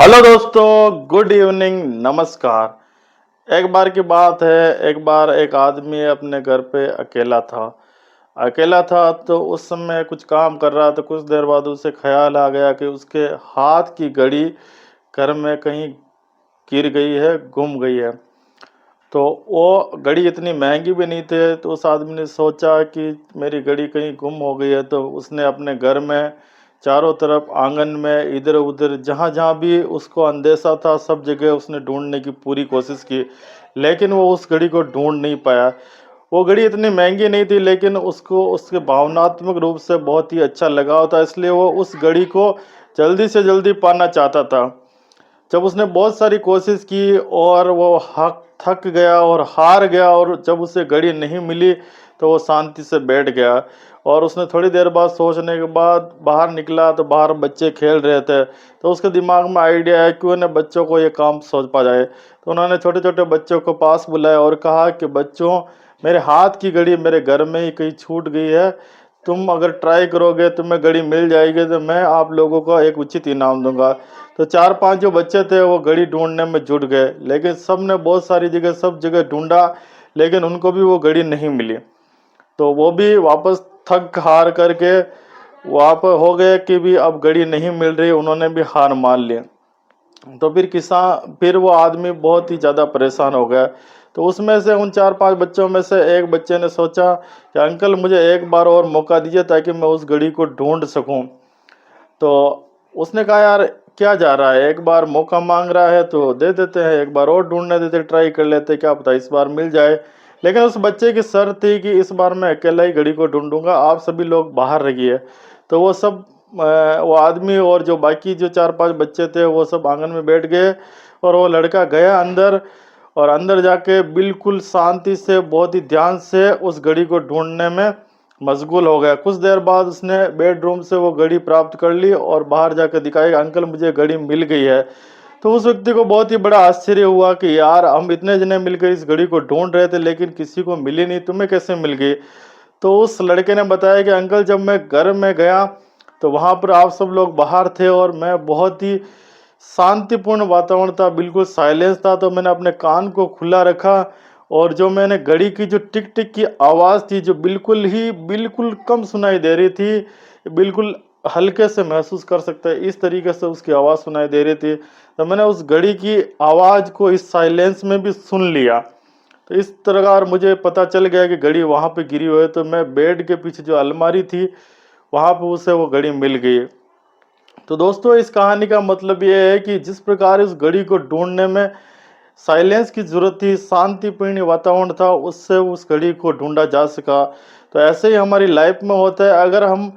Hello दोस्तों, good evening, नमस्कार। एक बार की बात है, एक बार एक आदमी अपने घर पे अकेला था तो उस समय कुछ काम कर रहा था। कुछ देर बाद उसे ख्याल आ गया कि उसके हाथ की घड़ी घर में कहीं गिर गई है, गुम गई है। तो वो घड़ी इतनी महंगी भी नहीं थी, तो उस आदमी ने सोचा कि मेरी घड़ी कहीं गुम हो गई है। तो उसने अपने घर में चारों तरफ, आंगन में, इधर उधर, जहाँ जहाँ भी उसको अंदेशा था, सब जगह उसने ढूंढने की पूरी कोशिश की, लेकिन वो उस घड़ी को ढूंढ नहीं पाया। वो घड़ी इतनी महंगी नहीं थी, लेकिन उसको उसके भावनात्मक रूप से बहुत ही अच्छा लगाव था, इसलिए वो उस घड़ी को जल्दी से जल्दी पाना चाहता था। जब उसने बहुत सारी कोशिश की और वो हक थक गया और हार गया, और जब उसे घड़ी नहीं मिली तो वो शांति से बैठ गया। और उसने थोड़ी देर बाद सोचने के बाद बाहर निकला तो बाहर बच्चे खेल रहे थे। तो उसके दिमाग में आइडिया है क्यों न बच्चों को ये काम सौंपा जाए। तो उन्होंने छोटे छोटे बच्चों को पास बुलाया और कहा कि बच्चों, मेरे हाथ की घड़ी मेरे घर में ही कहीं छूट गई है। तुम अगर ट्राई करोगे, तुम्हें घड़ी मिल जाएगी तो मैं आप लोगों को एक उचित इनाम दूंगा। तो चार पांच जो बच्चे थे वो घड़ी ढूंढने में जुट गए, लेकिन सब ने बहुत सारी जगह, सब जगह ढूंढा, लेकिन उनको भी वो घड़ी नहीं मिली। तो वो भी वापस थक हार करके वहाँ पर हो गए कि भी अब घड़ी नहीं मिल रही, उन्होंने भी हार मान ली। तो फिर वो आदमी बहुत ही ज़्यादा परेशान हो गया। तो उसमें से, उन चार पांच बच्चों में से एक बच्चे ने सोचा कि अंकल, मुझे एक बार और मौका दीजिए ताकि मैं उस घड़ी को ढूंढ सकूं। तो उसने कहा, यार क्या जा रहा है, एक बार मौका मांग रहा है तो दे देते हैं, एक बार और ढूंढने देते, ट्राई कर लेते, क्या पता इस बार मिल जाए। लेकिन उस बच्चे की शर्त थी कि इस बार मैं अकेला ही घड़ी को ढूंढूंगा, आप सभी लोग बाहर रहिए। तो वो सब वो आदमी और जो बाकी जो चार पांच बच्चे थे वो सब आंगन में बैठ गए, और वो लड़का गया अंदर, और अंदर जाके बिल्कुल शांति से, बहुत ही ध्यान से उस घड़ी को ढूंढने में मशगूल हो गया। कुछ देर बाद उसने बेडरूम से वो घड़ी प्राप्त कर ली और बाहर जाकर दिखाई, अंकल मुझे घड़ी मिल गई है। तो उस व्यक्ति को बहुत ही बड़ा आश्चर्य हुआ कि यार, हम इतने जने मिलकर इस घड़ी को ढूंढ रहे थे लेकिन किसी को मिली नहीं, तुम्हें कैसे मिल गई। तो उस लड़के ने बताया कि अंकल, जब मैं घर में गया तो वहां पर आप सब लोग बाहर थे और मैं बहुत ही शांतिपूर्ण वातावरण था, बिल्कुल साइलेंस था, तो मैंने अपने कान को खुला रखा, और जो मैंने घड़ी की जो टिक टिक की आवाज़ थी, जो बिल्कुल कम सुनाई दे रही थी, बिल्कुल हल्के से महसूस कर सकते हैं इस तरीके से उसकी आवाज़ सुनाई दे रही थी। तो मैंने उस घड़ी की आवाज़ को इस साइलेंस में भी सुन लिया। तो इस प्रकार मुझे पता चल गया कि घड़ी वहाँ पे गिरी हुई है। तो मैं बेड के पीछे जो अलमारी थी, वहाँ पे उसे वो घड़ी मिल गई। तो दोस्तों, इस कहानी का मतलब ये है कि जिस प्रकार इस घड़ी को ढूंढने में साइलेंस की जरूरत थी, शांतिपूर्ण वातावरण था, उससे उस घड़ी को ढूंढा जा सका। तो ऐसे ही हमारी लाइफ में होता है। अगर हम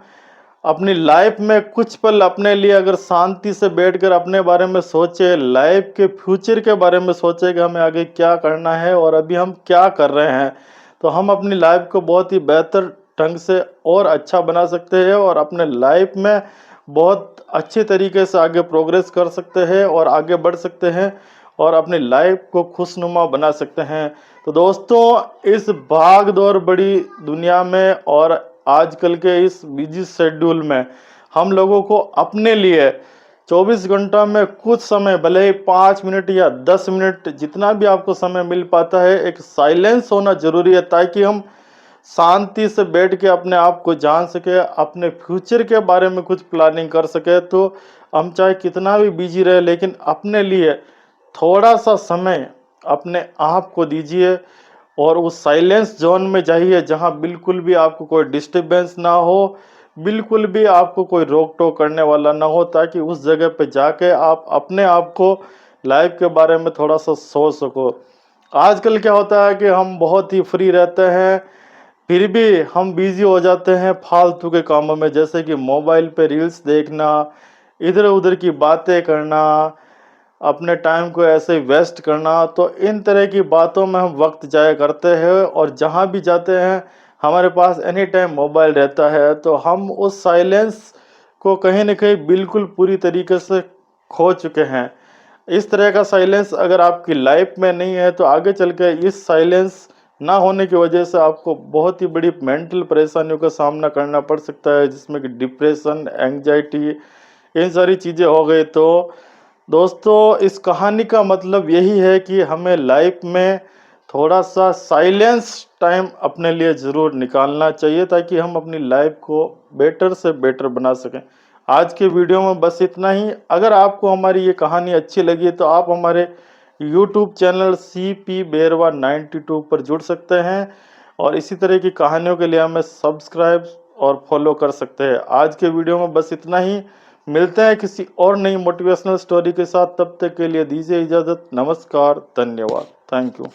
अपनी लाइफ में कुछ पल अपने लिए अगर शांति से बैठकर अपने बारे में सोचे, लाइफ के फ्यूचर के बारे में सोचे कि हमें आगे क्या करना है और अभी हम क्या कर रहे हैं, तो हम अपनी लाइफ को बहुत ही बेहतर ढंग से और अच्छा बना सकते हैं, और अपने लाइफ में बहुत अच्छे तरीके से आगे प्रोग्रेस कर सकते हैं और आगे बढ़ सकते हैं, और अपनी लाइफ को खुशनुमा बना सकते हैं। तो दोस्तों, इस भाग दौड़ बड़ी दुनिया में और आजकल के इस बिजी शेड्यूल में हम लोगों को अपने लिए 24 घंटा में कुछ समय, भले ही 5 मिनट या 10 मिनट, जितना भी आपको समय मिल पाता है, एक साइलेंस होना जरूरी है, ताकि हम शांति से बैठ के अपने आप को जान सके, अपने फ्यूचर के बारे में कुछ प्लानिंग कर सके। तो हम चाहे कितना भी बिजी रहे, लेकिन अपने लिए थोड़ा सा समय अपने आप को दीजिए, और उस साइलेंस जोन में जाइए जहां बिल्कुल भी आपको कोई डिस्टरबेंस ना हो, बिल्कुल भी आपको कोई रोक टोक करने वाला ना हो, ताकि उस जगह पे जाके आप अपने आप को लाइफ के बारे में थोड़ा सा सोच सको। आजकल क्या होता है कि हम बहुत ही फ्री रहते हैं, फिर भी हम बिजी हो जाते हैं फालतू के कामों में, जैसे कि मोबाइल पे रील्स देखना, इधर उधर की बातें करना, अपने टाइम को ऐसे ही वेस्ट करना। तो इन तरह की बातों में हम वक्त जाया करते हैं, और जहाँ भी जाते हैं हमारे पास एनी टाइम मोबाइल रहता है। तो हम उस साइलेंस को कहीं ना कहीं बिल्कुल पूरी तरीके से खो चुके हैं। इस तरह का साइलेंस अगर आपकी लाइफ में नहीं है, तो आगे चल के इस साइलेंस ना होने की वजह से आपको बहुत ही बड़ी मेंटल परेशानियों का सामना करना पड़ सकता है, जिसमें कि डिप्रेशन, एंग्जाइटी, इन सारी चीज़ें हो गई। तो दोस्तों इस कहानी का मतलब यही है कि हमें लाइफ में थोड़ा सा साइलेंस टाइम अपने लिए ज़रूर निकालना चाहिए, ताकि हम अपनी लाइफ को बेटर से बेटर बना सकें। आज के वीडियो में बस इतना ही। अगर आपको हमारी ये कहानी अच्छी लगी तो आप हमारे YouTube चैनल CP बेरवा 92 पर जुड़ सकते हैं और इसी तरह की कहानियों के लिए हमें सब्सक्राइब और फॉलो कर सकते हैं। आज के वीडियो में बस इतना ही। मिलते हैं किसी और नई मोटिवेशनल स्टोरी के साथ। तब तक के लिए दीजिए इजाज़त। नमस्कार, धन्यवाद, थैंक यू।